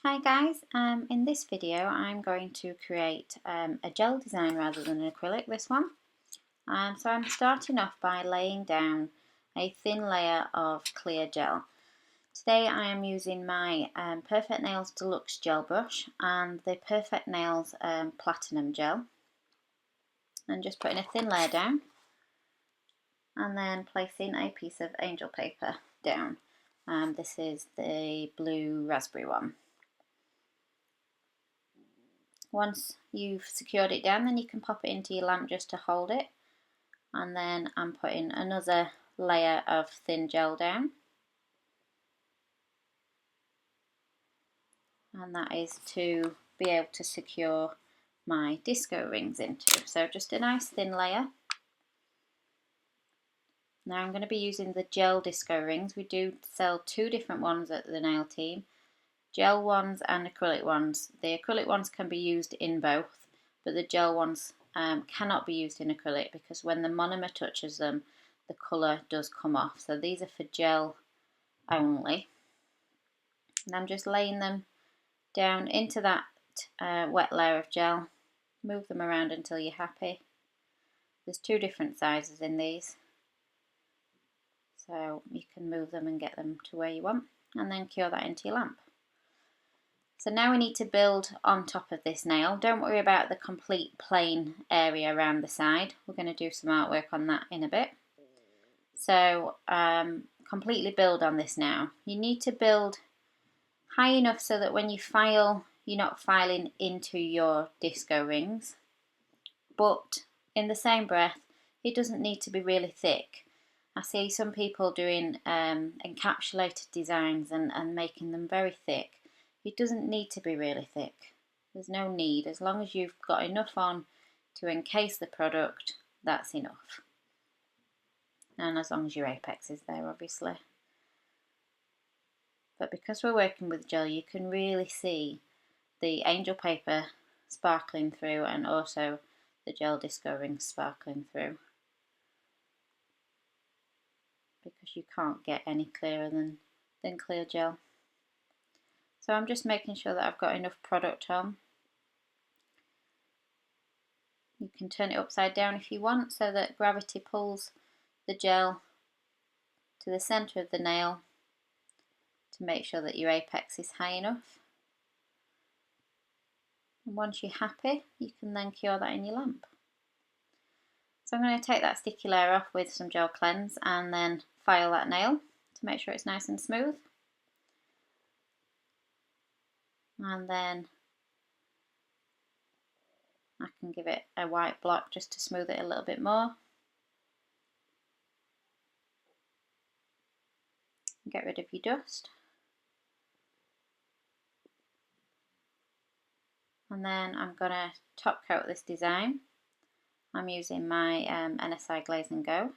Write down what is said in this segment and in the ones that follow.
Hi guys, in this video I'm going to create a gel design rather than an acrylic, this one. So I'm starting off by laying down a thin layer of clear gel. Today I am using my Perfect Nails Deluxe gel brush and the Perfect Nails Platinum gel. And just putting a thin layer down and then placing a piece of angel paper down. This is the blue raspberry one. Once you've secured it down, then you can pop it into your lamp just to hold it. And then I'm putting another layer of thin gel down. And that is to be able to secure my disco rings into. So just a nice thin layer. Now I'm going to be using the gel disco rings. We do sell two different ones at the nail team. Gel ones and acrylic ones. The acrylic ones can be used in both, but the gel ones cannot be used in acrylic because when the monomer touches them, the colour does come off. So these are for gel only. And I'm just laying them down into that wet layer of gel. Move them around until you're happy. There's two different sizes in these, so you can move them and get them to where you want, and then cure that into your lamp. So now we need to build on top of this nail. Don't worry about the complete plain area around the side. We're going to do some artwork on that in a bit. So completely build on this now. You need to build high enough so that when you file, you're not filing into your disco rings. But in the same breath, it doesn't need to be really thick. I see some people doing encapsulated designs and making them very thick. It doesn't need to be really thick. There's no need. As long as you've got enough on to encase the product, that's enough. And as long as your apex is there, obviously. But because we're working with gel, you can really see the angel paper sparkling through and also the gel disco rings sparkling through. Because you can't get any clearer than clear gel. So I'm just making sure that I've got enough product on. You can turn it upside down if you want so that gravity pulls the gel to the centre of the nail to make sure that your apex is high enough. And once you're happy, you can then cure that in your lamp. So I'm going to take that sticky layer off with some gel cleanse and then file that nail to make sure it's nice and smooth. And then I can give it a white block just to smooth it a little bit more. Get rid of your dust. And then I'm going to top coat this design. I'm using my NSI Glaze and Go.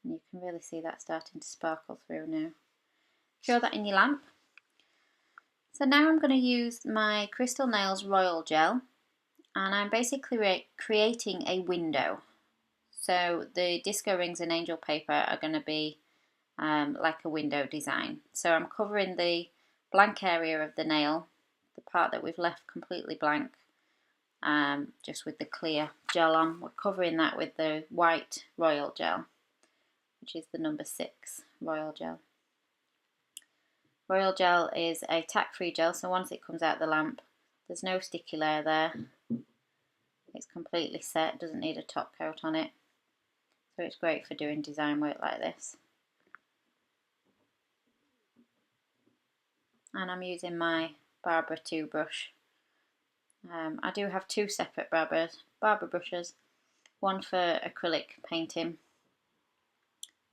And you can really see that starting to sparkle through now. Cure that in your lamp. So now I'm going to use my Crystal Nails Royal Gel, and I'm basically creating a window. So the disco rings and angel paper are going to be like a window design. So I'm covering the blank area of the nail, the part that we've left completely blank, just with the clear gel on. We're covering that with the white Royal Gel, which is the number 6 Royal Gel. Royal Gel is a tack-free gel, so once it comes out the lamp, there's no sticky layer there. It's completely set, doesn't need a top coat on it. So it's great for doing design work like this. And I'm using my Barbara 2 brush. I do have two separate Barbara brushes, one for acrylic painting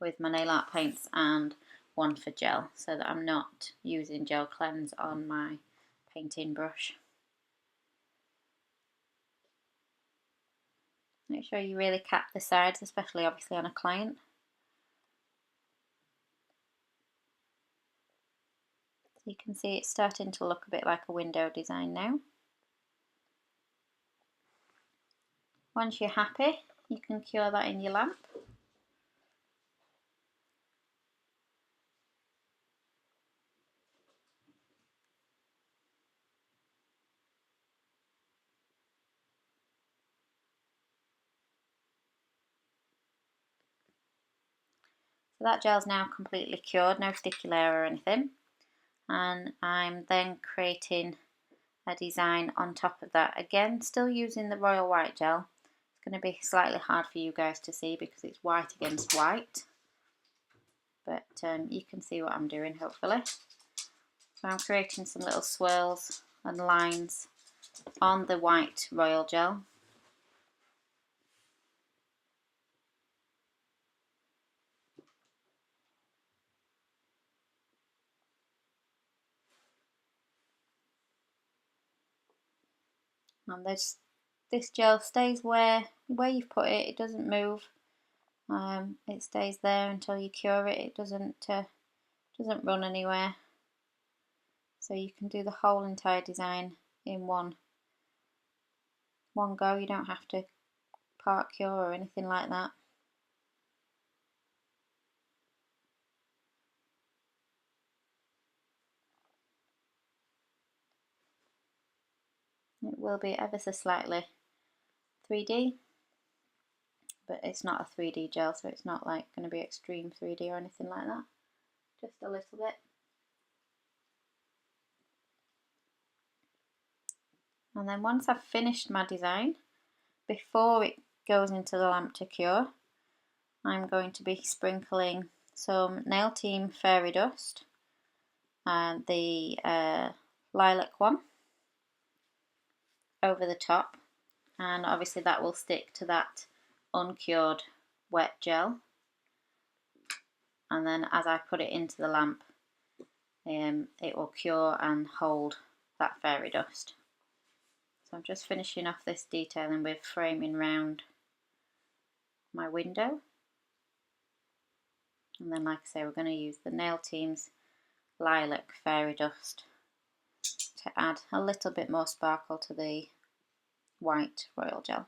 with my nail art paints and one for gel, so that I'm not using gel cleanse on my painting brush. Make sure you really cap the sides, especially obviously on a client. So you can see it's starting to look a bit like a window design now. Once you're happy, you can cure that in your lamp. So that gel's now completely cured, no sticky layer or anything. And I'm then creating a design on top of that. Again, still using the royal white gel. It's going to be slightly hard for you guys to see because it's white against white. But you can see what I'm doing, hopefully. So I'm creating some little swirls and lines on the white royal gel. And this gel stays where you've put it. It doesn't move. It stays there until you cure it. It doesn't run anywhere. So you can do the whole entire design in one go. You don't have to part cure or anything like that. It will be ever so slightly 3D, but it's not a 3D gel, so it's not like going to be extreme 3D or anything like that. Just a little bit. And then once I've finished my design, before it goes into the lamp to cure, I'm going to be sprinkling some Nail Team Fairy Dust and the lilac one over the top, and obviously that will stick to that uncured wet gel, and then as I put it into the lamp it will cure and hold that fairy dust. So I'm just finishing off this detailing with framing round my window, and then like I say, we're going to use the Nail Team's lilac fairy dust to add a little bit more sparkle to the white royal gel.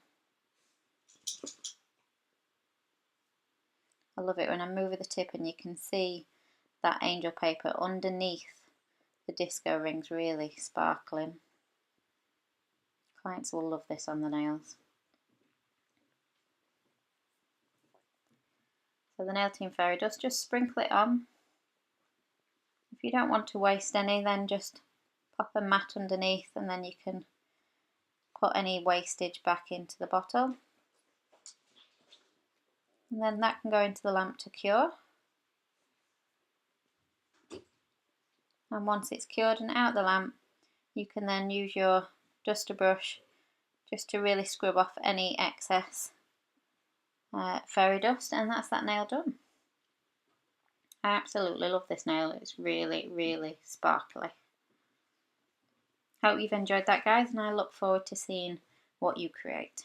I love it when I move with the tip and you can see that angel paper underneath the disco rings really sparkling. Clients will love this on the nails. So the Nail Team Fairy Dust, just sprinkle it on. If you don't want to waste any, then just pop a mat underneath and then you can put any wastage back into the bottle. And then that can go into the lamp to cure. And once it's cured and out the lamp, you can then use your duster brush just to really scrub off any excess fairy dust, and that's that nail done. I absolutely love this nail. It's really, really sparkly. Hope you've enjoyed that, guys, and I look forward to seeing what you create.